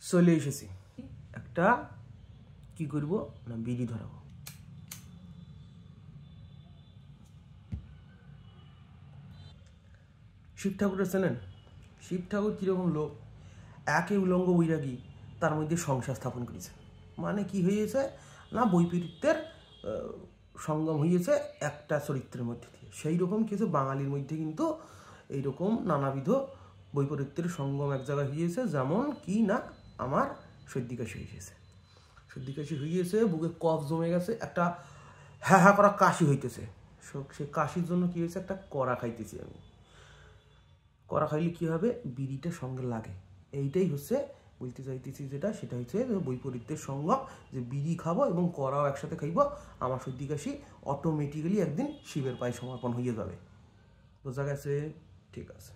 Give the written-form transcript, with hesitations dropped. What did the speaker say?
চলে এসেছি। একটা কি করব না, বিড়ি ধরাবো। শিব ঠাকুরের চেনেন? শিব ঠাকুর কীরকম লোক, একে উলঙ্গ বৈরাগী, তার মধ্যে সংসার স্থাপন করেছে। মানে কি হয়েছে না, বৈপরীত্যের সঙ্গম হয়েছে একটা চরিত্রের মধ্যে দিয়ে। সেই রকম কিছু বাঙালির মধ্যে কিন্তু এইরকম নানাবিধ বৈপরীত্যের সঙ্গম এক জায়গায় হয়েছে। যেমন কি না, আমার সর্দি কাশি হয়েছে, সর্দি কাশি হয়েছে, বুকে কফ জমে গেছে, একটা হ্যাঁ হ্যাঁ করা কাশি হইতেছে। সে কাশির জন্য কি হয়েছে, একটা কড়া খাইতেছি আমি। কড়া খাইলে কী হবে, বিড়িটা সঙ্গে লাগে। এইটাই হচ্ছে বলতে চাইতেছি যেটা, সেটা হচ্ছে বৈপরীত্যের সঙ্গম, যে বিড়ি খাবো এবং কড়াও একসাথে খাইব, আমার সর্দি কাশি অটোমেটিক্যালি একদিন শিবের পায়ে সমর্পণ হয়ে যাবে। বোঝা গেছে? ঠিক আছে।